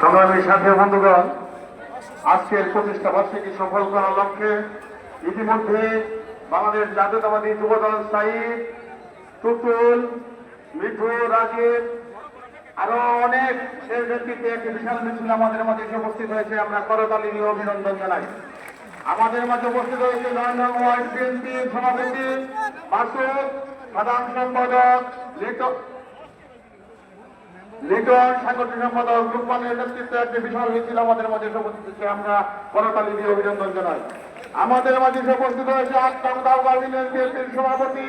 সংগ্রামী সাথী বন্ধুগণ, আজকের প্রতিষ্ঠা বার্ষিকী সফল করার লক্ষ্যে ইতিমধ্যে বাংলাদেশ জাতীয়তাবাদী যুবদল সাইদ, তুতুল, মিঠু, রাজীব আরো অনেক এর নেতৃত্বে একটি বিশাল মিছিল আমাদের মাঝে উপস্থিত হয়েছে। আমরা করতালি দিয়ে অভিনন্দন জানাই। আমাদের মাঝে উপস্থিত হয়েছে ৯ নং ওয়ার্ড বিএনপির সভাপতি মাসুদ, সাধারণ সম্পাদক লিটন, সাংগঠনিক সম্পাদক রূপমানের নেতৃত্বে একটি বিশাল মিছিল আমাদের মাঝে উপস্থিত হয়েছে। আমরা করতালি দিয়ে অভিনন্দন জানাই। আমাদের মাঝে উপস্থিত হয়েছে আটটাম দাওগাঁ ইউনিয়ন বিএনপির সভাপতি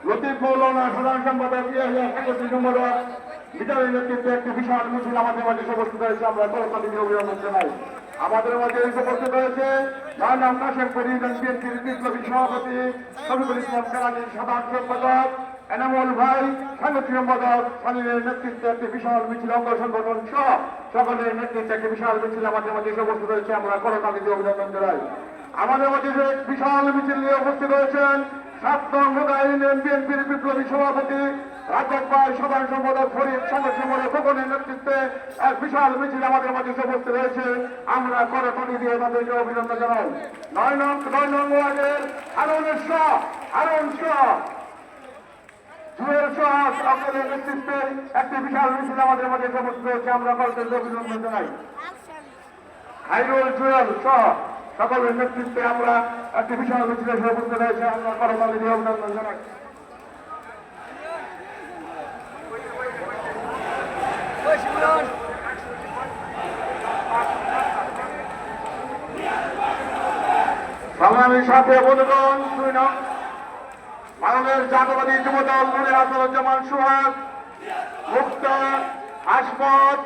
লতিফ মৌলানা, সাধারণ সম্পাদক ইয়াহিয়া, সাংগঠনিক সম্পাদক বিচারের নেতৃত্বে একটি বিশাল মিছিল আমাদের মাঝে উপস্থিত হয়েছে। আমরা করতালি দিয়ে অভিনন্দন জানাই। আমাদের মাঝে উপস্থিত হয়েছে ৯ নং কাশেমপুর ইউনিয়ন বিএনপির বিপ্লবী সভাপতি শফিকুল ইসলাম কেরানীর, সাধারণ সম্পাদক এনামুল ভাই, সাংগঠনিক সম্পাদক সালিমের নেতৃত্বে একটি বিশাল মিছিল, অঙ্গ সংগঠন সহ সকলের নেতৃত্বে একটি বিশাল মিছিল আমাদের মাঝে উপস্থিত হয়েছে। আমরা করতালি দিয়ে অভিনন্দন জানাই। আমাদের মাঝে বিশাল মিছিল নিয়ে উপস্থিত হয়েছেন ৭ নং মোগা ইউনিয়ন বিএনপির বিপ্লবী সভাপতি রাজক ভাই, সাধারণ সম্পাদক ফরিদ, সাংগঠনিক সম্পাদক খোকনের নেতৃত্বে এক বিশাল মিছিল আমাদের মাঝে উপস্থিত হয়েছে। আমরা করতালি দিয়ে তাদেরকে অভিনন্দন জানাই। ৯ নং ওয়ার্ডের হারুন শাহ সকলের নেতৃত্বে একটি বিশাল মিছিল আমাদের মাঝে উপস্থিত হয়েছে। আমরা করতালি অভিনন্দন জানাই। খাইরুল জুয়েল সহ সকলের নেতৃত্বে আমরা একটি বিশাল মিছিলে উপস্থিত হয়েছে। আমরা করতালি দিয়ে অভিনন্দন জানাই। সংগ্রামীর সাথে বন্ধুগণ, ২ নং বাংলাদেশ জাতীয়তাবাদী যুবদল নুরে আসরুজ্জামান সোহাগ, মুক্তা, হাসমত